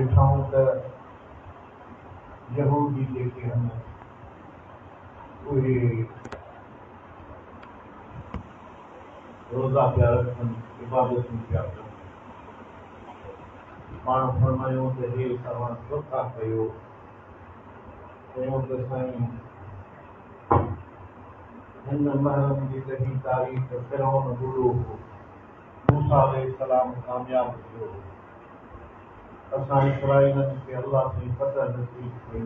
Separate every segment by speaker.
Speaker 1: ॾिठूं त यहूदी जेके आहिनि उहे रोज़ा पिया रखनि, इबादतूं पिया कनि। पाण फरमायूं त हे तव्हां छो था कयो? चयूं त साईं हिन महरम जी तॾहिं तारीख़ फिरौन बुॾो हो, मूसा अलैहिस्सलाम कामयाब थियो, असां इसराईलनि खे अल्लाह सां फतह नसीब कई।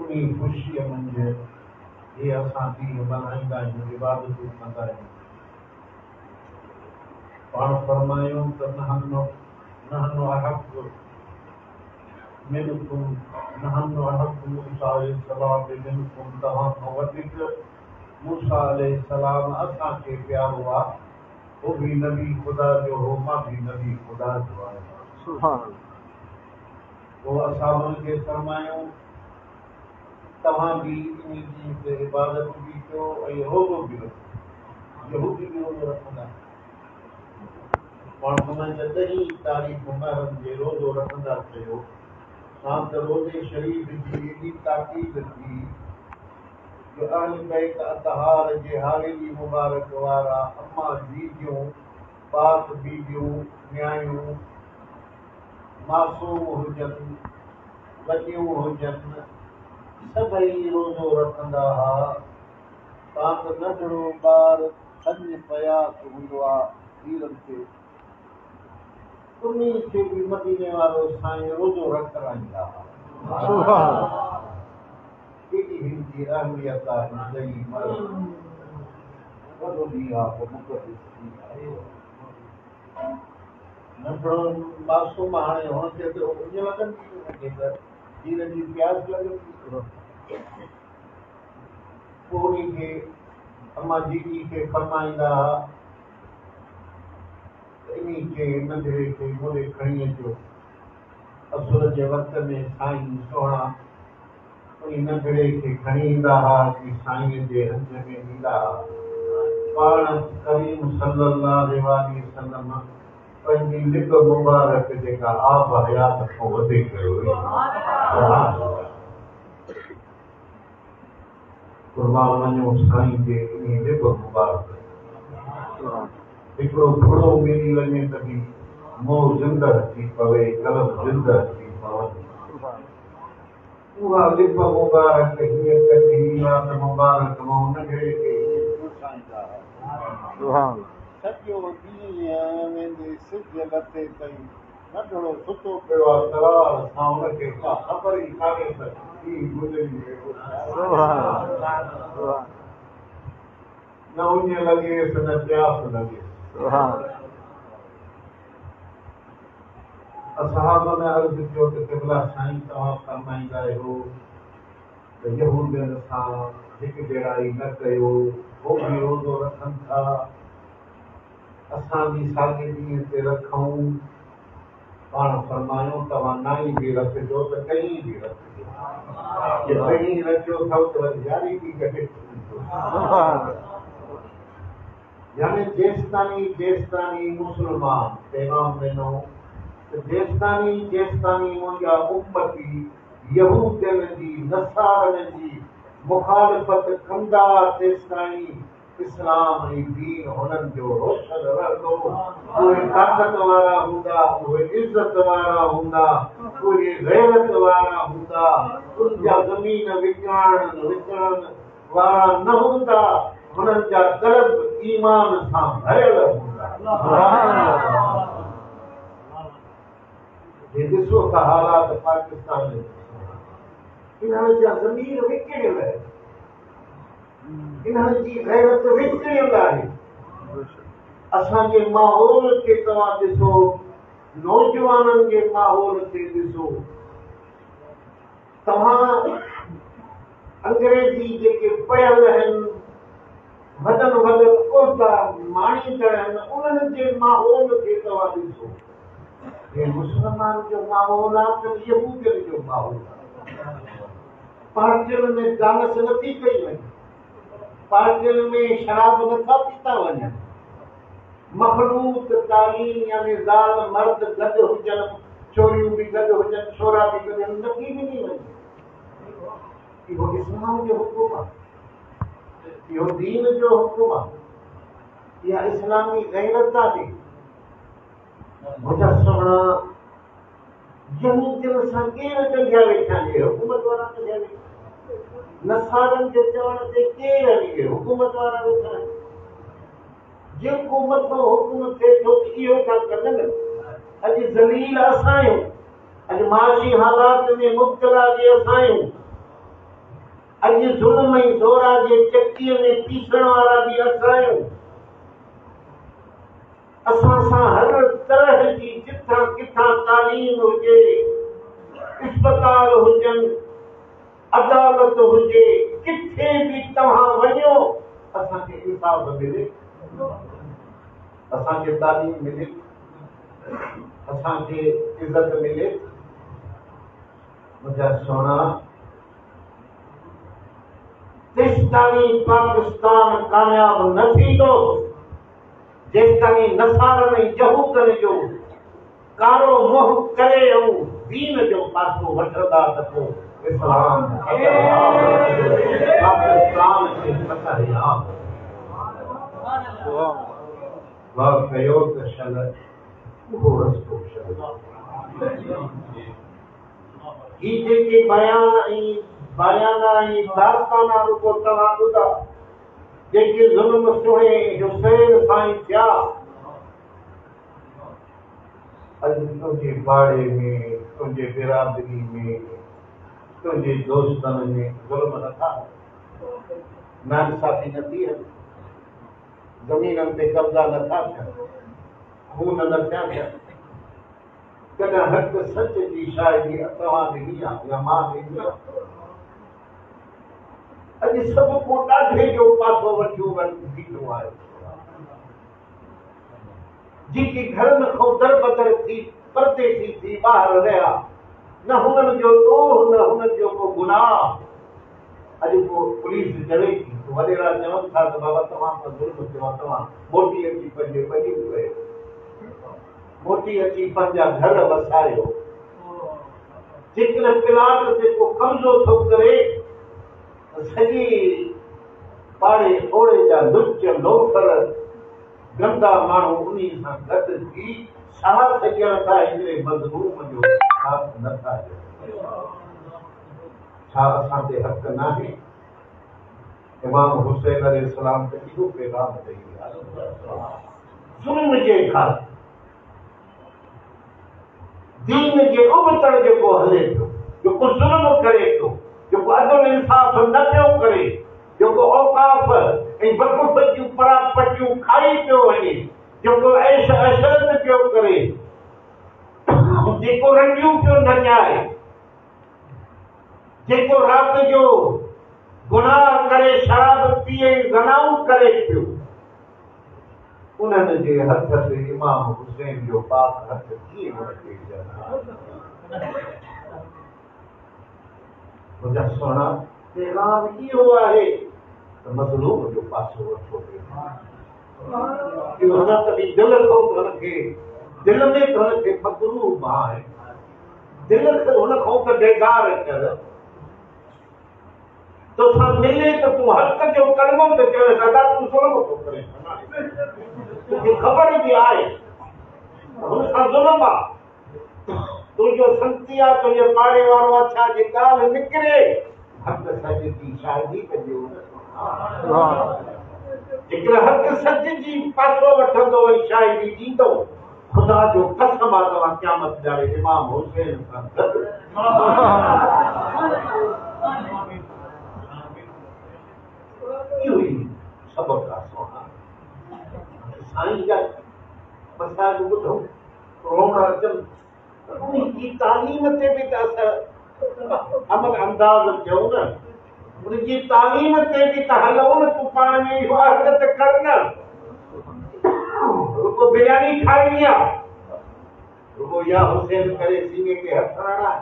Speaker 1: उन ख़ुशीअ मंझि हे असां ॾींहुं मल्हाईंदा आहियूं, इबादतूं कंदा आहियूं। पाण फरमायूं त नहनु अहक़ मिनकुम, नहनु अहक़ मूसा अलैहिस्सलाम मिनकुम, तव्हां खां वधीक मूसा अलैहिस्सलाम असांखे प्यारो आहे। वो भी नबी खुदा जो हो, मां भी नबी खुदा जो आहियां। पोइ असां खे फरमायूं तव्हां भी इन ॾींहं ते इबादत भी कयो ऐं रोज़ो भी रखो। यहूदी भी रोज़ो रखंदा। पाण हुननि जे 10 तारीख़ महरम जे रोज़ो रखंदा चयो, सां त रोज़े शरीफ़ जी एॾी ताक़ीद थी जो अहल बैत अतहार जे हावेली मुबारक वारा अम्मा बीबियूं, पाक बीबियूं, न्याणियूं, मासूम हुजनि, वॾियूं हुजनि, सभई रोज़ो रखंदा हुआ। तां त नंढड़ो ॿार खञ पयास हूंदो आहे हीरनि खे, उन खे बि मदीने वारो साईं रोज़ो रखाईंदा हुआ। केॾी हिनजी अहमियत आहे। वॾो ॾींहुं आहे, पोइ मुक़दस ॾींहुं आहे। नंढड़ो मासूम हाणे हुनखे त उञ लॻंदी हुनखे त हीर जी प्यास लॻंदी। पोइ उन खे अम्मा जीजी खे फरमाईंदा हुआ इन खे नंढड़े खे मोड़े खणी अचो। असुर जे वक़्त में साईं सोहणा उन नंढड़े खे खणी ईंदा हुआ कि साईं जे हथ में ॾींदा हुआ। पाण करीम सल्लल्लाहु अलैहि वसल्लम पंहिंजी लिब मुबारक जेका आब हयात खां वधीक हुई, कुर्बान वञो साईं जे इन लिब मुबारक। हिकिड़ो घोड़ो मिली वञे त बि मोह ज़िंदह थी पवे, कलम ज़िंदह थी पवनि। उहा लिब मुबारक हीअं कढी रात मुबारक मां नंढड़े खे सॼो ॾींहुं वेंदे सिज लथे ताईं नंढड़ो सुतो पियो आहे करार सां, हुनखे का ख़बर ई कान्हे त ॾींहुं गुज़री वियो। न उञ लॻेसि न प्यास लॻेसि। असहाबनि अर्ज़ कयो त क़िबला साईं तव्हां फरमाईंदा आहियो त यहूदियुनि सां हिकु जहिड़ाई न कयो, हो बि रोज़ो रखनि था, असां बि साॻे ॾींहं ते रखूं। पाण फरमायूं तव्हां नाई बि रखिजो त कहीं बि रखिजो, कहीं रखियो अथव त यारी बि कढे छॾिजो। यानी जेसिताणी मुस्लमान पैगाम ॾिनो त जेसिताणी मुंहिंजा उम्मती यहूदियुनि जी नसारनि जी मुखालिफ़त कंदा तेसिताणी इस्लाम ऐं दीन हुननि जो रोशन रहंदो। उहे ताक़त वारा हूंदा, उहे इज़त वारा हूंदा, उहे गैरत वारा हूंदा, उनजा ज़मीन विकिणण वारा न हूंदा, हुननि जा क़ल्ब ईमान सां भरियल हूंदा। हे ॾिसो था हालात पाकिस्तान में, इन्हनि जा ज़मीन विकिणियल आहे, इन्हनि जी गैरत विकिणियल आहे। असांजे माहौल खे तव्हां ॾिसो, नौजवाननि जे माहौल खे ॾिसो। तव्हां अंग्रेज़ी जेके पढ़ियल आहिनि, वॾनि उहिदा माणींदड़ आहिनि, उन्हनि जे माहौल खे तव्हां ॾिसो। हे मुस्लमान जो माहौल आहे त यहूदियुनि जो माहौल आहे। पार्टियुनि में दानस नथी कई वञे, पार्टियुनि में शराब नथा पीता वञनि, मखलूत तालीम यानी ज़ाल मर्द गॾु हुजनि, चोरियूं भी गॾु हुजनि, छोरा भी गॾु हुजनि, नकी भी नहीं वञे। इहो इस्लाम जो हुकुम आहे, इहो दीन जो हुकुम आहे, इहा इस्लामी गैरत आहे। मुंहिंजा सुहिणा यहूदियुनि सां केरु ॻंढिया वेठा आहिनि? हुकूमत वारा ॻंढिया वेठा। नसारनि जे चवण ते केरु हली वियो? हुकूमत वारा वेठा आहिनि। जेको मथो हुकुम थिए थो इहो था कनि। अॼु ज़लील असां आहियूं, अॼु माशी हालात में मुब्तला जे असां आहियूं, अॼु ज़ुल्म ऐं ज़ोरा जे चक्कीअ में पीसण वारा बि असां आहियूं। असां सां हर तरह जी जिथां किथां तालीम हुजे, अस्पताल हुजनि, अदालत हुजे, किथे भी तव्हां वञो असांखे इंसाफ़ मिले, असांखे तालीम मिले, असांखे इज़त मिले। मुंहिंजा सुहिणा, तेसिताईं पाकिस्तान कामयाब न थींदो जेसिताईं नसारनि ऐं यहूदनि जो कारो मोह करे ऐं दीन जो पासो वठंदा त पोइ इस्लाम पाकिस्तान खे फतह वाह कयो त शल उहो रस्तो शल। ही जेके बयाना ऐं दास्ताना रुगो तव्हां ॿुधा, जेके ज़ुल्म सुहिणे हुसैन साईं थिया, अॼु तुंहिंजे पाड़े में, तुंहिंजे बिरादरी में, तुंहिंजे दोस्तनि में ज़ुल्म नथा, नाइंसाफ़ी नथी हले, ज़मीननि ते कब्ज़ा नथा थियनि, खून न थिया थियनि। कॾहिं हक़ सच जी शायदि तव्हां ॾिनी आहे या मां ॾिनी आहे? अॼु सभु को ॾाढे जो पासो वठी बीठो आहे। जेके घरनि खां दरबदर थी परदेसी थी ॿाहिरि रहिया, न हुननि जो ॾोह न हुननि जो को गुनाह। अॼु को पुलिस चवे थी, वॾेरा चवनि था त बाबा तव्हां सां ज़ुल्म थियो आहे, तव्हां मोटी अची पंहिंजे ॿनियूं कयो, मोटी अची पंहिंजा घर वसायो। जेकॾहिं प्लाट ते को कब्ज़ो थो करे, सॼी पाड़े ओड़े जा लुच लोफर गंदा माण्हू उन सां गॾु थी साथ ॾियण था, हिकिड़े मज़लूम जो साथ नथा ॾियनि। छा असां ते हक़ नाहे? इमाम हुसैन अलैहिस्सलाम ते इहो पैगाम ॾेई विया, ज़ुल्म जे घर दीन जे उबतड़ जेको हले थो, जेको ज़ुल्म करे थो, जेको अदल इंसाफ़ न पियो करे, जेको औकाफ़ ऐं वक़फ़ जूं परापटियूं खाई पियो वञे, जेको ऐश अशरत पियो करे, जेको रंडियूं पियो नचाए, जेको राति जो गुनाह करे शराब पीए ज़नाऊं करे पियो, उन्हनि जे हथ ते इमाम हुसैन जो पाक हथ कीअं हुनखे मुंहिंजा सुहिणा, पैगाम इहो आहे त मज़लूम जो पासो वठो। इहो हुन बि दिलि खां हुनखे दिल में त हुनखे मक़रूब आहे, दिलि हुन खां त बेज़ार कर, तोसां मिले त तूं हक़ जो कलमो त चवे सदा तूं ज़ुल्म थो करे, तोखे ख़बर बि आहे हुन सां ज़ुल्म आहे। तुंहिंजो संती आहे, तुंहिंजे पाड़े वारो आहे, छा जे ॻाल्हि निकिरे हक़ सच जी शायदि कजो। हिकिड़े हक़ सच जी पासो वठंदो ऐं शायदि ॾींदो, ख़ुदा जो कसम आहे तव्हां क़यामत ॾाढे इमाम हुसैन सां गॾु। इहो ई सबक़ आहे सोना। साईं जा मसाइल ॿुधो, रोण अचनि, उनजी तालीम ते बि त असर अमल अंदाज़ कयो न, उनजी तालीम ते बि त हलो न, तूं पाण में हिफ़ाज़त कर न। रुगो बिरयानी खाइणी आहे, रुगो या हुसैन करे सीने के हथ हणणा है,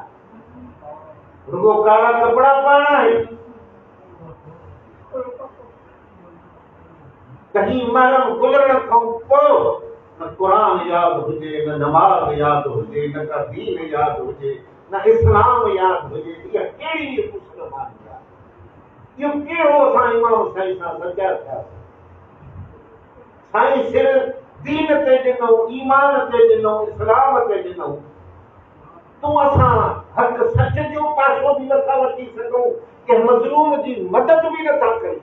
Speaker 1: रुगो काला कपड़ा पाना है, कहीं महरम गुज़रण खां पोइ न क़ुरान यादि हुजे, न नमाज़ यादि हुजे, न का दीन यादि हुजे, न इस्लाम यादि हुजे, इहा कहिड़ी मुस्लमानी आहे? इहो कहिड़ो असां इमाम साईं सां सचा थियासीं? साईं सिर दीन ते ॾिनऊं, ईमान ते ॾिनऊं, इस्लाम ते ॾिनऊं। तूं असां हक़ सच जो पासो बि नथा वठी सघूं, कंहिं मज़लूम जी मदद बि नथा करे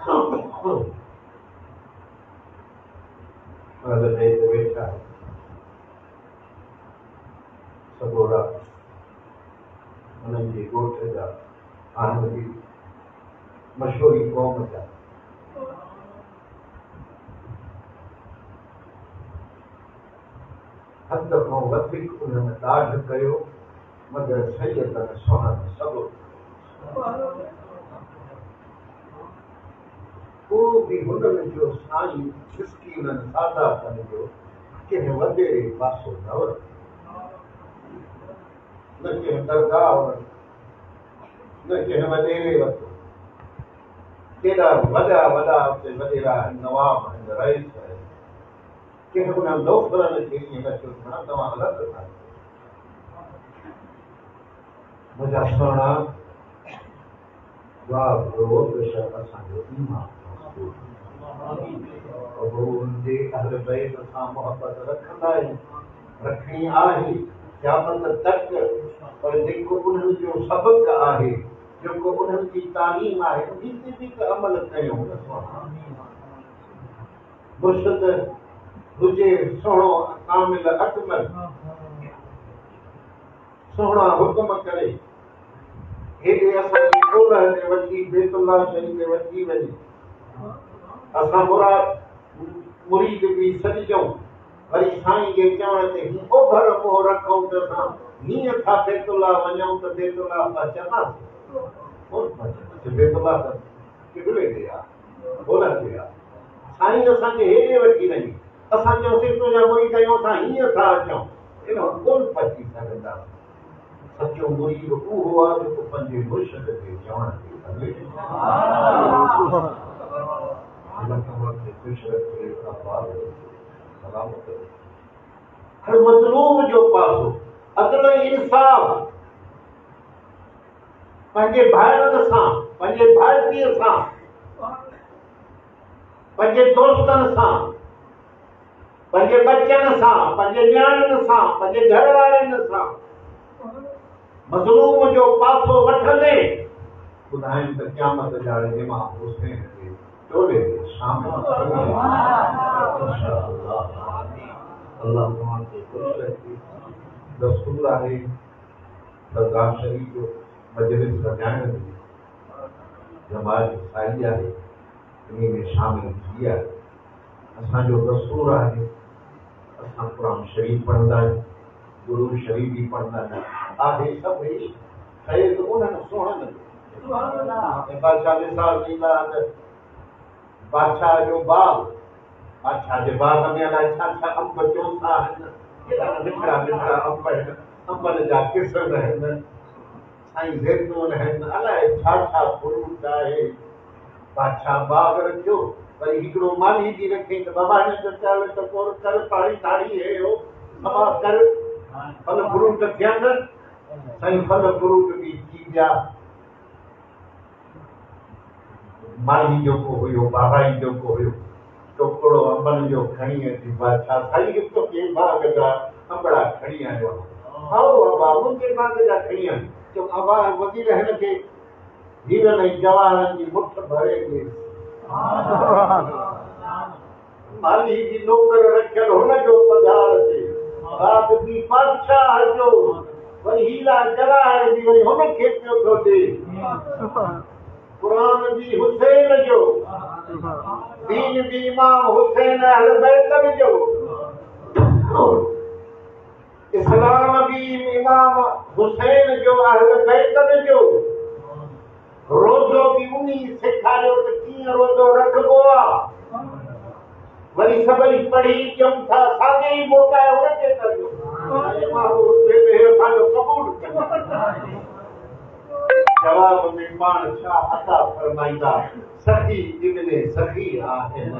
Speaker 1: सघूं। वेठा सगोरा उन्हनि जे ॻोठ जा आनंदी मशहूरी क़ौम जा हद खां वधीक उन्हनि ॾाढ कयो, मगर सैयदनि सुहनि सभु को बि हुननि जो साईं खिसकी उन्हनि सादा कनि जो कंहिं वॾेरे पासो न वरितो, न कंहिं दरगाह वरितो, न कंहिं वॾेरे वरितो। केॾा वॾा वॾा उते वॾेरा नवाब आहिनि, रईस आहिनि, कंहिं उन नौकरनि खे ईअं न चयो न तव्हां अलॻि था। मुंहिंजा सुहिणा जवाब हुओ बेशक असांजो ईमान उनजे अहल बैत सां मोहबत रखंदा आहियूं, रखणी आहे क़यामत तक। पर जेको उन्हनि जो सबक़ आहे, जेको उन्हनि जी तालीम आहे, उन ते बि त अमल कयूं। मुर्शिद हुजे सुहिणो कामिल अकमल, सुहिणा हुकुम करे हेॾे असांजी ओलह ते वठी बैतुल्लाह शरीफ़ ते वठी वञे, असां मुरीद बि सॾिजूं, वरी साईं जे चवण ते ओभर मोह रखूं त असां हीअं था बैतुल्लाह वञूं त बैतुल्लाह था चवासीं। बैतुल्लाह त किबले ते आहे, ओलह ते आहे। साईं असांखे हेॾे वठी वञे, असां चयोसीं तुंहिंजा मुरीद आहियूं, असां हीअं था अचूं, इन कोन पची सघंदासीं। सचो मुरीद उहो आहे जेको पंहिंजे मुर्शिद जे चवण ते हले। हर मज़लूम जो पासो अदल इंसाफ़, पंहिंजे भाइरनि सां, पंहिंजे भाइटीअ सां, पंहिंजे दोस्तनि सां, पंहिंजे बचनि सां, पंहिंजे न्याणियुनि सां, पंहिंजे घर वारनि सां मज़लूम जो पासो वठंदे ॿुधाइनि त क़यामत ॼाणे इमाम हुसैन खे चोले में शामिल अल्लाह तव्हांखे ख़ुशि रखे। दस्तूर आहे दरगाह शरीफ़ जो मजलिस लॻाइण जी, जमात साई आहे, इन में शामिल थी आहे। असांजो दस्तूर आहे, असां क़ुरान शरीफ़ पढ़ंदा आहियूं, दुरूद शरीफ़ बि पढ़ंदा आहियूं। आहे सभई ख़ैर उन्हनि सुहिणनि जो। बादशाह मिसाल ॾींदा त बादशाह जो बाग, बादशाह जे बाग में अलाए छा छा अंब चोसा आहिनि, केॾा मिठड़ा मिठड़ा अंब आहिनि, अंबनि जा किस्म आहिनि, साईं ज़ैतून आहिनि, अलाए छा छा फ्रूट आहे। बादशाह बाग रखियो, वरी हिकिड़ो माली बि रखी त बाबा हिन जो चाल त पोइ कर पाणी ताड़ी हे हो सभा कर, फल फ्रूट थियनि। साईं फल फ्रूट बि थी विया। माली जेको हुयो, बाबाई जेको हुयो, टोकरो अंबनि जो खणी अची बादशाह साईं हिकु ॿिए बाग जा अंबड़ा खणी आयो। आओ अबा मुंहिंजे बाग जा खणी आयो। चयो अबा वज़ीर हिन खे हीरनि ऐं जवाहरनि जी मुठ भरे ॾे। माली जी नौकर रखियल हुनजो पधार ते, बाग बि बादशाह जो, वरी हीरा जवाहर बि वरी हुनखे पियो थो ॾे। क़ुरान बि हुसैन जो, दीन बि इमाम हुसैन अहल बैत जो, इस्लाम बि इमाम हुसैन जो अहल बैत जो, रोज़ो बि उन्ही सेखारियो त कीअं रोज़ो रखिबो आहे। वरी सभई पढ़ी चऊं था साॻे ई मोटाए हुनखे करियो, असांजो क़बूल कयो। जवाब जवाब में पाण छा अता फरमाईंदा सखी इब्ने सखी आहिनि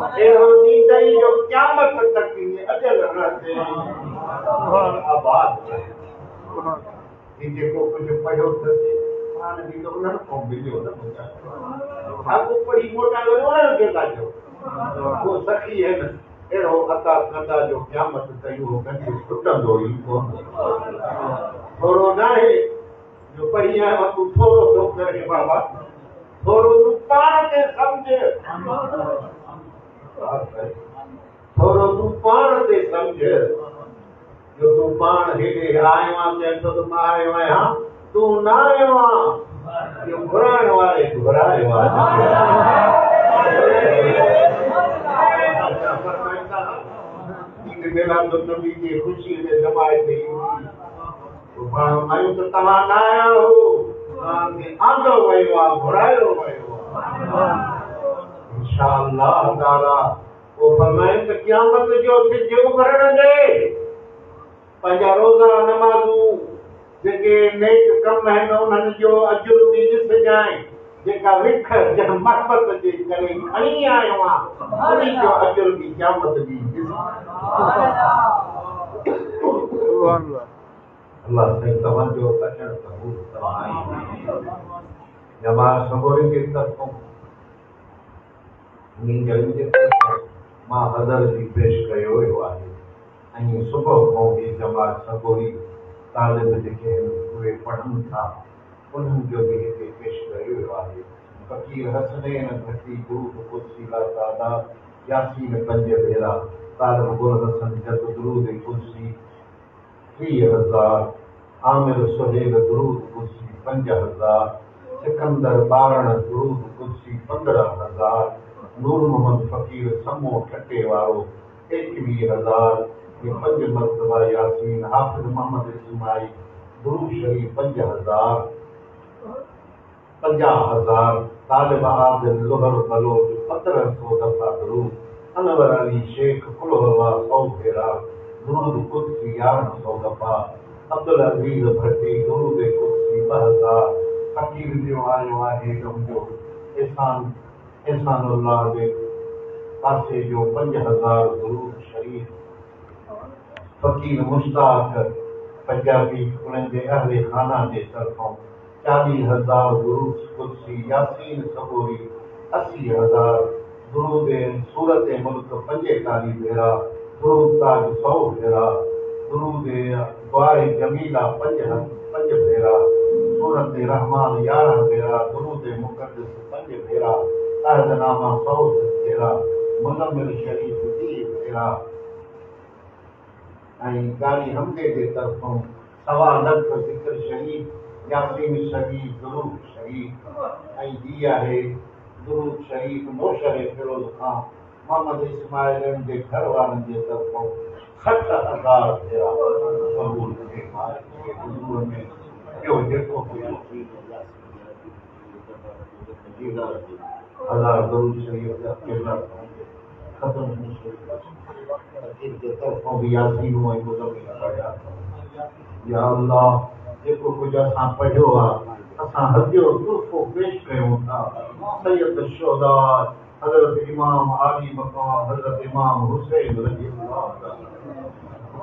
Speaker 1: अहिड़ो ॾींहुं जो क़यामत तक अजल रहंदे आबाद ही जेको कुझु पढ़ियो अथसि हाणे बि त उन्हनि खां मिलियो न साॻियो पढ़ी मोटा करे उन्हनि खे था चओ उहो सखी आहिनि अहिड़ो अता कंदा जो क़यामत ताईं उहो गंढ टुटंदो ई कोन थोरो न आहे जो पढ़ी आयो तूं थोरो थो करे बाबा थोरो तूं पाण खे सम्झ थोरो तूं पाण ते सम्झ जो तूं पाण हेॾे आयो आहे चए थो त मां आयो आहियां तूं न आयो आहे इहो घुराइण वारे घुरायो आहे नबी जी ख़ुशी में जमायत पाण आहियूं त तव्हां न आया हो तव्हांखे आंदो वियो आहे घुरायो वियो आहे इंशाअल्लाह ताला पोइ फरमाइनि त क़यामत जो सिज उभरण ॾे पंहिंजा रोज़ा नमाज़ूं जेके नेक कम आहिनि उन्हनि जो अजुर बि ॾिसजांइ जेका विख जंहिं महबत जे करे खणी आयो आहे उन जो अजुर बि क़यामत बि अल्लाह साईं तव्हांजो अचणु क़बूल फरमाए जमात सगोरी जे तरफ़ों मां हज़र जी पेश कयो वियो आहे ऐं सुबुह खां बि जमात सगोरी तालिब जेके उहे पढ़नि था उन्हनि जो बि हिते पेश कयो वियो आहे फ़कीर हसनैन घटी दुरूद कुर्सी ला तादाद यासीन 5 भेरा तालिब गुल हसन जद दुरूद कुर्सी 30,000 आमिर सुहेल दुरूद कुर्सी 5,000 सिकंदर बारण दुरूद कुर्सी 15,000 नूर मोहम्मद फ़कीर समो ठटे वारो 21,000 ये 5 मरतबा यासीन हाफिज़ मोहम्मद इस्माइल दुरूद शरीफ 5,000 तालिब आदिल लोहर बलोच 1500 दफ़ा दुरूद अनवर अली शेख कुल अल्लाह 100 भेरा दुरूद कुर्सी 1100 दफ़ा अब्दुल अजीज भट्टी दुरूद कुर्सी 2000 फ़कीर जो आयो आहे जो एहसानुल्लाह जे पासे जो 5000 दुरूद शरीफ फ़कीर मुश्ताक पंजाबी उन्हनि जे अहले खाना जे तरफ़ों 40,000 दुरूद कुर्सी यासीन सबोरी 80,000 दुरूद सूरत मुल्क 45 भेरा दुरूद ताज 100 भेरा दुरूद दुआए जमीला 5 भेरा सूरत रहमान 11 भेरा दुरूद मुक़द्दस 5 भेरा अहदनामा 100 भेरा मुज़म्मिल शरीफ 20 भेरा ऐं गारी हमदे जे तरफ़ों 1.25 लख ज़िक्र शरीफ यासीन शरीफ दुरूद शरीफ ऐं हीअ आहे दुरूद शरीफ नौशर फिरोज खां मोहम्मद इस्माइल जे घर वारनि जे तरफ़ों 60,000 भेरा क़बूल थे हुज़ूर में ॿियो जेको हज़ार दुरूद शरीफ जा केतिरा ख़त्म जे तरफ़ों बि यासीन ऐं मुज़म्मिल पढ़िया या अल्लाह जेको कुझु असां पढ़ियो आहे असां हदियो तुर्फ़ो पेश कयूं था सैयद शोदा हज़रत इमाम आली मक़ाम हज़रत इमाम हुसैन रज़ी अल्लाह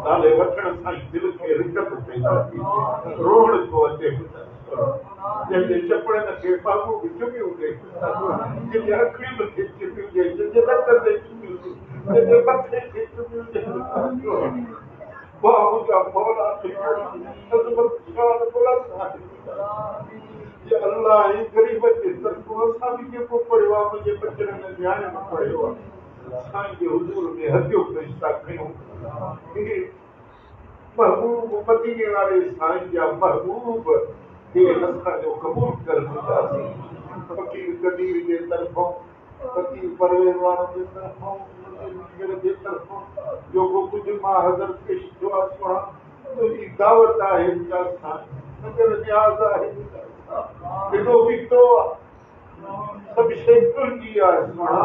Speaker 1: ताले वठण सां ई दिलि खे रिकत पैदा थी रोहण थो अचे जंहिंजे चपड़नि खे बाबू बि चुमियूं ॾे जंहिंजे अखियुनि खे चुमियूं ॾे जंहिंजे नक ते चुमियूं ॾे जंहिंजे मथे खे चुमियूं ॾे बाबू जा मौला अज़मत शान बुलंद आहे या अल्लाह ही गरीब जे तरफ़ों असां बि जेको पढ़ियो आहे मुंहिंजे बचड़नि में ध्यान में पढ़ियो आहे साईं जे हुज़ूर में हदियो पेश था कयूं महबूब मदीने वारे साईं जा महबूब हे असांजो क़बूल कर मुंहिंजासीं फ़कीर कदीर जे तरफ़ों फ़कीर परवेज़ वारनि जे तरफ़ों जे तरफ़ों जेको कुझु मां हज़र पेश कयो आहे सुणा तुंहिंजी दावत आहे मुंहिंजा साईं नज़र न्याज़ आहे ॾिठो बीठो आहे सभु शइ तुंहिंजी आहे सुणा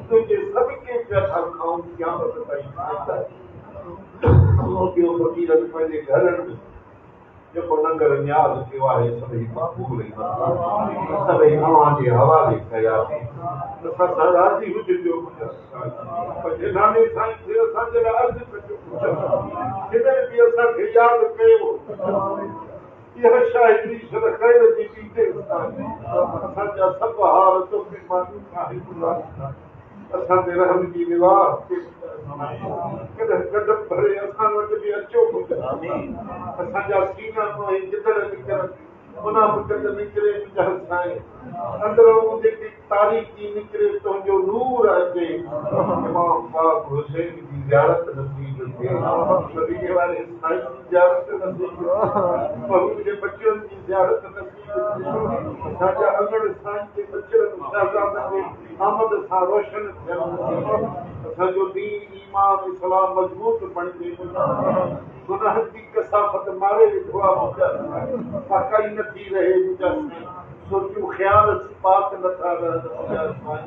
Speaker 1: तुंहिंजे सदके पिया था खाऊं क़यामत ताईं ॿियो फ़कीरनि पंहिंजे घरनि में जेको नगर न्याज़ कयो आहे सभई मक़बूल ऐं सभई अव्हां जे हवाले कयासीं असां राज़ी हुजिजो पंहिंजे नाले साईं खे असांजे लाइ अर्ज़ु कजो हिन बि असांखे यादि कयो इहा शायदि ईश्वर ख़ैर जी ॾींदे असांजा सभु हाल तोखे मालूम आहे असांजे रहम जी निवाह कॾहिं कदम भरे असां वटि बि अचो असांजा सीना मां जिदड़ निकिरनि मुनाफ़िक़त निकिरे मुंहिंजा साईं अंदरों जेकी तारीख़ी निकिरे तुंहिंजो नूर अचे इमाम पाक हुसैन जी ज़ियारत नसीब थिए नबीअ वारे साईं जी ज़ियारत नसीब बहू जे बचियुनि जी ज़ियारत नसीब असांजा अंगड़ साईं जे बचियुनि शहज़ादनि जे आमद सां रोशन थियनि असांजो दीन ईमान इस्लाम मज़बूत बणिजे गुनाह जी कसाफ़त मारे वेठो आहे मुंहिंजा पकाई नथी रहे मुंहिंजा सोचियूं ख़्याल पाक नथा रहनि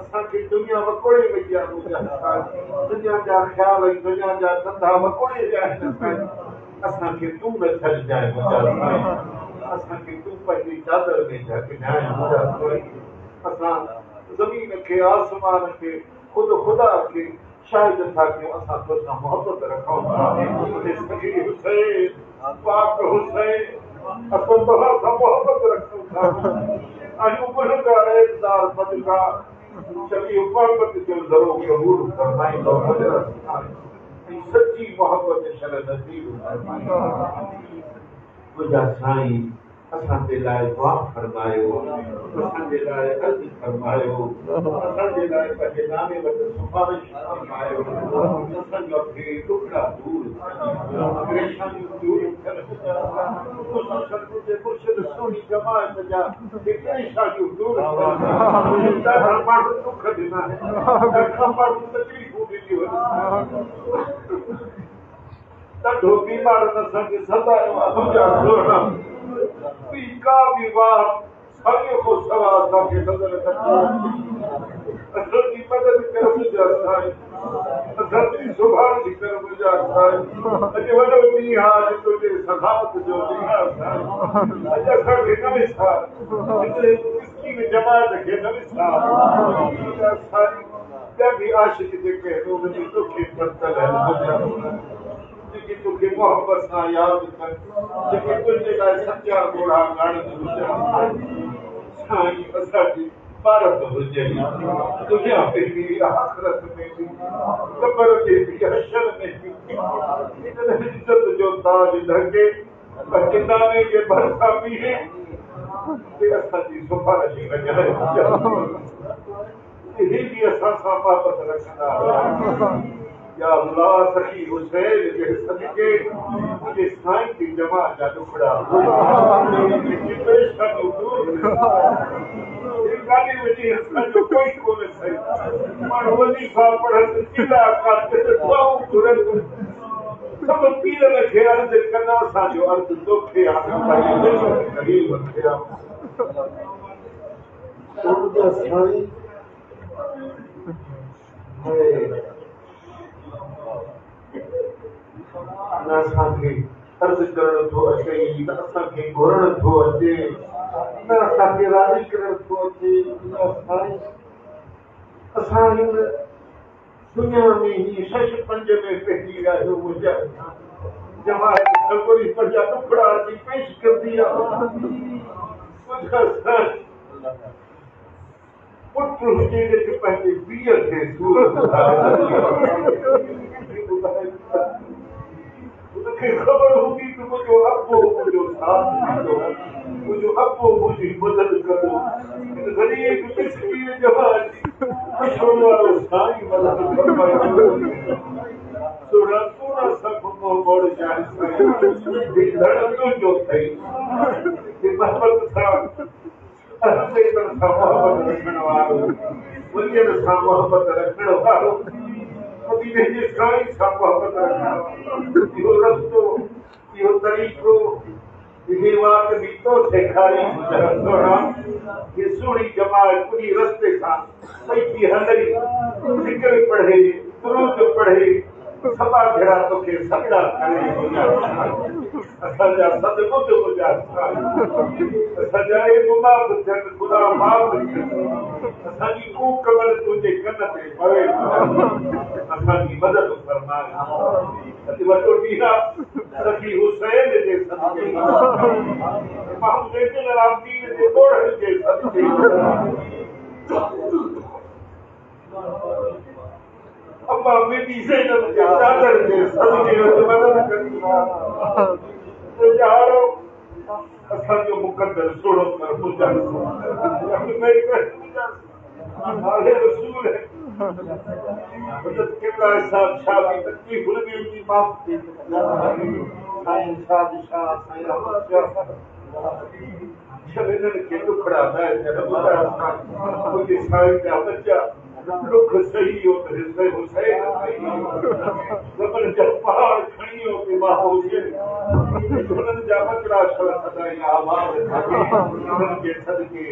Speaker 1: असांखे दुनिया वकोड़े वई आहे मुंहिंजा दुनिया जा ख़्याल ऐं दुनिया जा धंधा वकोड़े विया आहिनि असांखे तूं न छॾजांइ मुंहिंजा असांखे तूं पंहिंजी चादर में ढकजांइ मुंहिंजा असां ज़मीन खे आसमान खे ख़ुदा खे शायद था कयूं असां तोसां मोहबत रखूं हुसैन पाक हुसैन असां तोसां मोहबत रखूं था आहियूं गुनहगार इज़्ज़ार बदकार चली मोहबत जो ज़रो क़बूल फरमाईंदो सच्ची मोहबत शर नसीब फरमाईंदो मुंहिंजा साईं असांजे लाइ दुआ फरमायो असांजे लाइ अर्ज़ु फरमायो असांजे लाइ पंहिंजे नाले वटि सिफारिश फरमायो असांजा खे टुकड़ा दूर परेशानियूं दूर थियनि मुर्शिद सोनी जमात जा परेशानियूं दूर थियनि माण्हू दुख ॾिना आहिनि माण्हू तकलीफ़ूं ॾिनियूं ॾाढो बीमारनि असांखे सतायो आहे मुंहिंजा सोना का भी बात हमें को सवा असांखे नज़र अचे असांजी मदद कर मुंहिंजा साईं असांजी सुभाणे कर मुंहिंजा साईं अॼु वॾो ॾींहुं आहे तुंहिंजे सखावत जो ॾींहुं आहे साईं अॼु असांखे न विसार हिकिड़े मिस्कीन जमात खे न विसार मुंहिंजा साईं ॿिया बि आशिक जेके आहिनि उन्हनि तोखे पतल आहिनि जेके तोखे मोहबत सां यादि कनि जेके तुंहिंजे लाइ सचा घोड़ा ॻाढ़नि साईं असांजी भारत हुजे दुनिया में बि आख़िरत में बि क़बर में बि हशर में बि इज़त जो ताज ढके जिंदाने जे भरिसां बीहे असांजी सिफारिश वॼाए ही बि असां सां मोहबत रखंदा या अल्लाह सखी हुसैन जे सदके मुंहिंजे साईं जी जमा जा टुकड़ा परेशानियूं दूर गाॾी वञी असांजो कोई कोन्हे सही माण्हू वज़ीफ़ा पढ़नि क़िला काथे दुआऊं घुरनि सभु पीरनि खे अर्ज़ु कनि असांजो अर्ज़ु तोखे आहे ग़रीब खे न असांखे अर्ज़ु करणु थो अचे न असांखे घुरणु थो अचे न असांखे राज़ी करणु थो अचे असां हिन दुनिया में ही 6-5 में पंहिंजी आहियूं मुंहिंजा जमात सभई पंहिंजा टुकड़ा अची पेश कंदी आहे पुट हुजे जेके पंहिंजे पीउ खे सूरत उनखे ख़बर हूंदी त मुंहिंजो अबो मुंहिंजो साथ ॾींदो मुंहिंजो अबो मुंहिंजी मदद कंदो हिन ग़रीब मिस्कीन जवान जी अशोक वारो साईं मदद फरमाईंदो सोना सोना सभु मोड़ जाए साईं धड़को जो अथई मोहबत सां मोहबत रखण वारो वलियनि सां मोहबत रखण वारो पंहिंजे साईं सां मोहबत रखण इहो रस्तो इहो तरीक़ो इहे वात बि तो सेखारी ये सुहिणी जमात पूरी रस्ते सां पई थी हलई ज़िक्र पढ़े दुरूद पढ़े सभा जड़ा तो के सगड़ा करे असांजा सद बुध गुजा सजाए गुमा बुधन खुदा माफ असांजी कूक कमर तुझे कन ते पवे असांजी मदद फरमाए अति वॾो ॾींहुं सखी हुसैन जे सदके इमाम ज़ैनुल आबिदीन जे ॻोढ़ जे सदके अम्मा बेटी ज़ैनब जे चादर जे सदके मदद करी यारो असांजो मुक़द्दर सोड़ो कर मुंहिंजा हाले रसूल है मदद किबला साहब शादी तकलीफ लगी उनकी माफ की साईं शादशाह साईं रहमत जब इन्हनि खे टुकड़ा न मुंहिंजे साईं जा बच्चा दुख सही हो त हिस्से हुसैन सही ज़बन जा पहाड़ खणी हो कि मां हुसैन उन्हनि जा बकरा शल सदाई आवाज़ उन्हनि जे सदके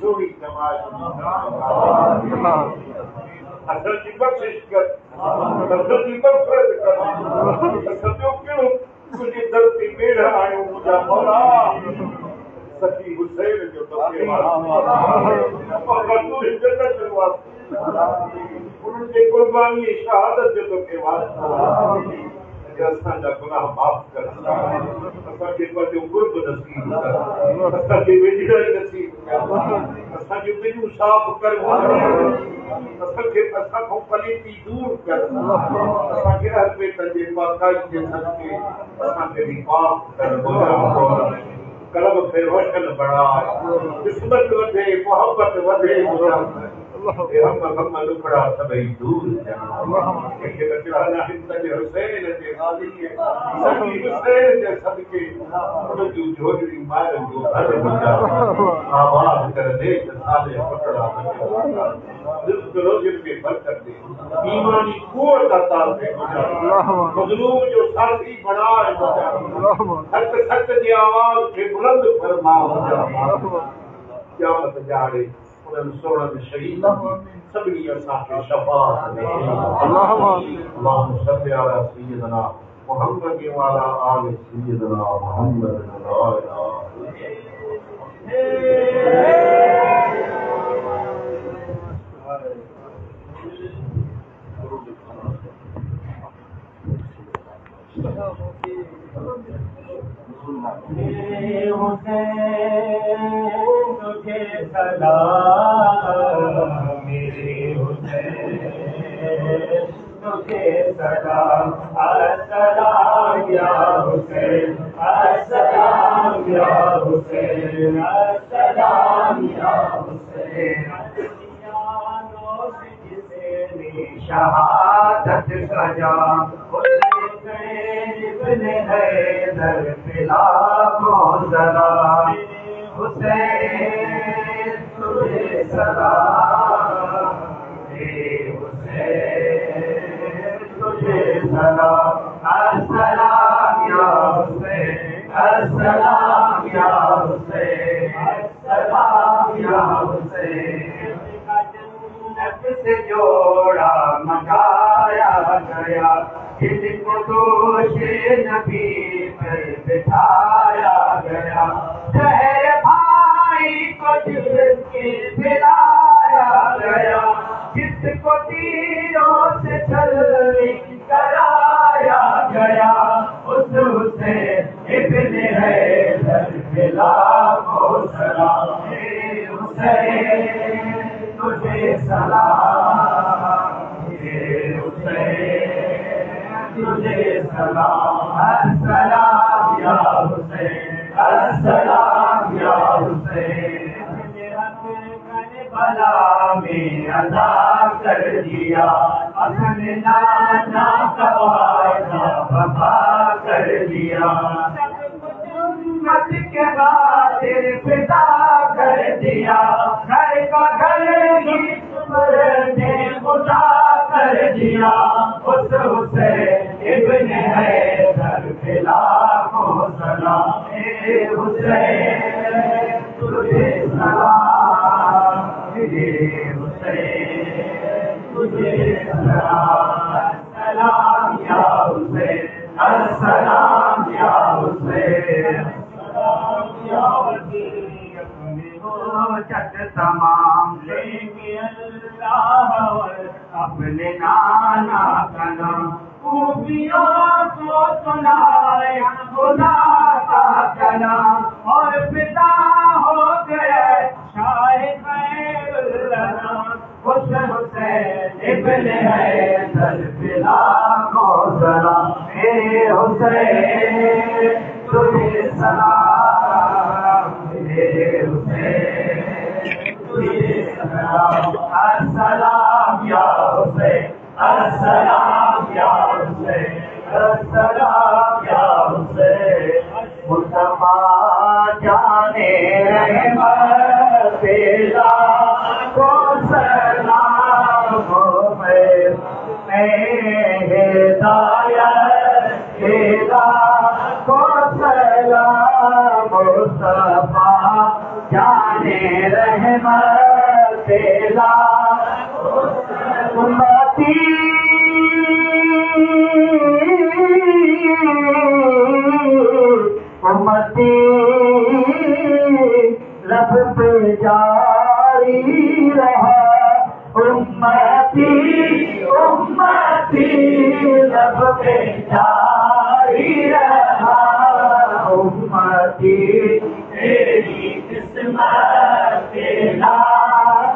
Speaker 1: सोड़ी नमाज़ असांजी बख़्शिश कर असांजी मग़फ़िरत कर असांजो कहिड़ो तुंहिंजे दर ते ॿेड़ा आहियूं मुंहिंजा मौला सखी हुसैन जो तोखे तुंहिंजी जन्नत जो वास्तो उन्हनि जे क़ुर्बानी शहादत जो तोखे वास्तो असांजा गुनाह माफ़ कर असांखे पंहिंजो क़ुर्ब नसीब कर असांखे वेझड़ाई नसीब कर असांजूं दिलियूं साफ़ कर असांखे असां खां पलीती दूर कर असांखे हर पेटनि जे पाकाई जे सदके असांखे बि माफ़ कर कलम खे रोशन बणाए क़िस्मत वधे मोहब्बत वधे हम हम लुकड़ा सभई दूर के बचड़ा नाहिन तने हुसैन जे गादी के सभी हुसैन जे सदके उनकी जोड़ी मार जो घर बचा आवाज कर दे साले पकड़ा दिल रोज में बरकत दे ईमानी कुवत अता दे मजलूम जो साथी बनाए हक सच की आवाज के बुलंद फरमा क़यामत जाड़े सोड़न शहीद सभी असांखे शफाअत दे अल्लाहुम्मा सल्लि अला सय्यिदना मुहम्मद व अला आलि सय्यिदना मुहम्मद ला इलाहा
Speaker 2: तुझे सलाम मेरे हुसैन तुझे सलाम अस्सलाम या हुसैन अस्सलाम या हुसैन अस्सलाम या हुसैन शहादत सजा हुसैन हैदर पिला को सलाम हुसैन तुझे सलाम हुसैन तुझे सलाम अस्सलाम या हुसैन अस्सलाम या हुसैन अस्सलाम या हुसैन से जोड़ा मंगाया गया जिनको दोषे नबी पर बिठाया गया शहर भाई को जिसके पिलाया गया जिसको तीरों से छलनी कराया गया उस हुसैन इब्ने हैदर पिला को सलाम हुसैन तुझे सलाम हुसैन तुझे सलाम अस्सलाम या हुसैन अस्सलाम या हुसैन करबला में अदा कर दिया अपने नाना का वादा वफा कर दिया मत के खातिर फिदा कर दिया घर का घर ही ने खुदा कर दिया उस हुसैन इब्ने हैदर पिला को सलाम हुसैन तुझे सलाम हुसैन तुझे सलाम अस्सलाम अस्सलाम या हुसैन, या वली अपने हो चट तमाम लेंगे अल्लाह और अपने नाना का नाम। खूबियों को सुनाया खुदा का कलाम और पिता हो गए शाहिद हुसैन इब्ने हैदर बिला सलाम। हे हुसैन तुझे सलाम, हे हुसैन तुझे सलाम। अस्सलाम या हुसैन, अस्सलाम या हुसैन, अस्सलाम या हुसैन। मुस्तफा जाने रहमत तेरा को सलाम हो मैं हिदायत तेरा को सलाम। मुस्तफा जाने रहमत तेरा उम्मती उम्मती लब पे जारी रहा। उम्मती उम्मती लब पे जारी रहा। उम्मती तेरी किस्मत तेरा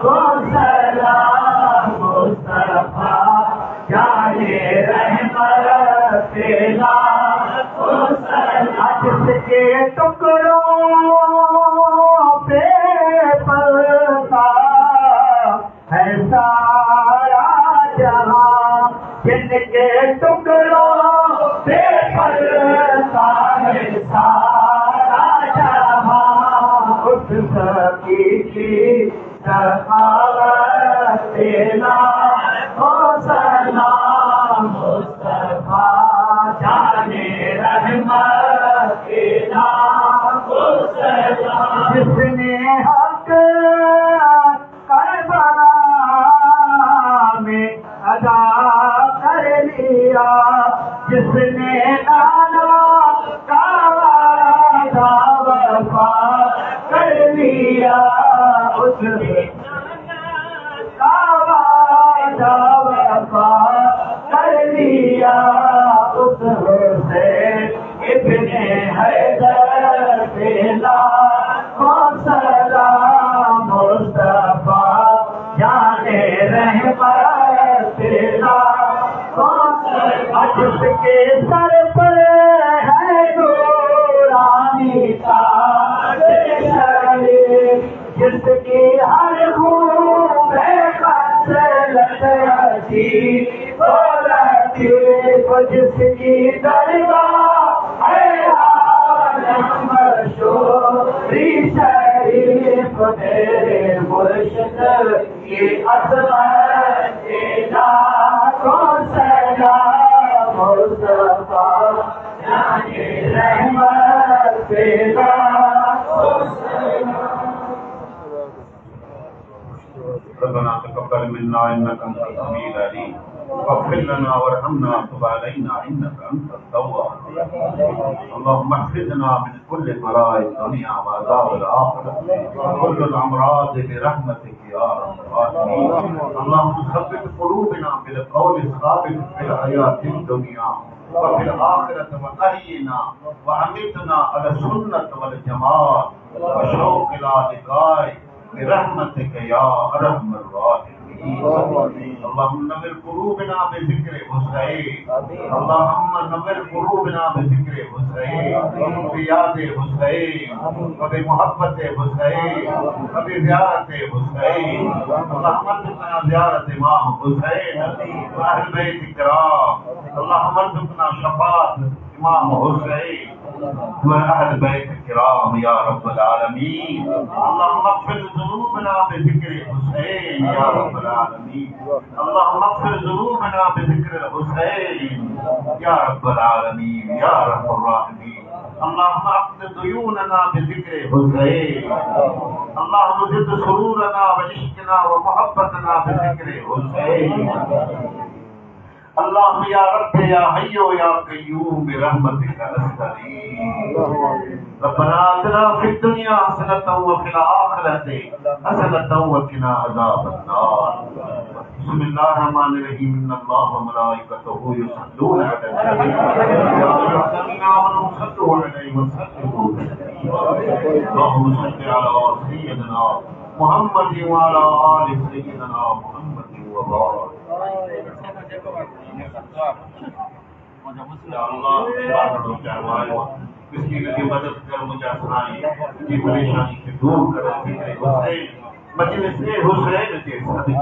Speaker 2: को सलाम। मुस्तफा जाने रहमत तेरा को सलाम। जिसके टुकड़ों पे पलता है सारा जहां, जिनके टुकड़ों पे पलता है सारा जहां। उस सकी की सखावत तेरा हो सलाम। मुस्तफा जाने रहमत तेरा हो सलाम। जिसने हक करबला में अदा कर लिया, जिसने नाना का वादा वफा कर लिया, उसने का वादा वफा कर लिया। उस हुसैन इब्ने हैदर बिला को सलाम। मुस्तफा जाने रहमत तेरा को सलाम। जिसके सर पर है नूरानी ताज शरीफ, जिसकी हर खूब खसलत अजीब और लतीफ, जिसकी दरगाह है आलम मशहूरी शरीफ। मेरे मुर्शिद की अज़मत तेरा को सलाम। मुस्तफा जाने रहमत तेरा को सलाम।
Speaker 1: रब्बना तक़ब्बल मिन्ना इन्नका अंतस समीउल अलीम वग़फ़िर लना वरहमना वतुब अलैना इन्नका अंतत तव्वाबुर रहीम। अल्लाहुम्मा अहफ़िज़ना मिन कुल्लि बलाइद दुनिया व अज़ाबिल आख़िरह व कुल्लिल अमराद बिरहमतिक या रब्बल आलमीन। अल्लाहुम्मा सब्बित क़ुलूबना बिल क़ौलि साबित फ़िल हयातिद दुनिया व फ़िल आख़िरति व अहयिना व अमीतना अला सुन्नत वल जमाअत व शौक़ इला लिक़ाइक बिरहमतिक या अरहमर राहिमीन। अल्लाहुम्मा नव्विर क़ुलूबना बिज़िक्रि हुसैन, अल्लाहुम्मा नव्विर क़ुलूबना बिज़िक्रि हुसैन, बियादे हुसैन व बिमुहब्बते हुसैन व बिज़ियारते हुसैन। अल्लाहुम्मा अर्ज़ुक़ना ज़ियारत इमाम हुसैन व अहल बैत किराम। अल्लाहुम्मा अर्ज़ुक़ना शफ़ाअत इमाम हुसैन व अहल बैत किराम या रब्बल आलमीन। अल्लाहुम्मा अग़फ़िर ज़ुनूबना बिज़िक्रि हुसैन या रब्बल आलमीन। अल्लाहुम्मा अग़फ़िर ज़ुनूबना बिज़िक्रि हुसैन या रब्बल आलमीन या अर्हमर राहिमीन। अल्लाहुम्मा अक़्ज़ि दुयूनना बिज़िक्रि हुसैन। अल्लाहुम्मा ज़िद सुरूरना व इश्क़ना व मुहब्बतना बिज़िक्रि हुसैन। अल्लाह या रब्ब या हय्यो या कय्यूम बिरहमतिका नस्तगीथ। रब्बना आतिना फिद दुनिया हसनतन व फिल आखिरति हसनतन व किना अज़ाबन्नार। बिस्मिल्लाहिर रहमानिर रहीम। इन्नल्लाह व मलाइकतहु युसल्लूना अला नबी या अय्युहल्लज़ीना आमनू सल्लू अलैहि व सल्लिमू तस्लीमा। अल्लाहुम्मा सल्लि अला सय्यिदिना मुहम्मद व अला आलि सय्यिदिना मुहम्मद व बारिक। किसी की मदद कर मुझे आसनाई की परेशानी से दूर कर हुसैन मजलिस हुसैन के सदके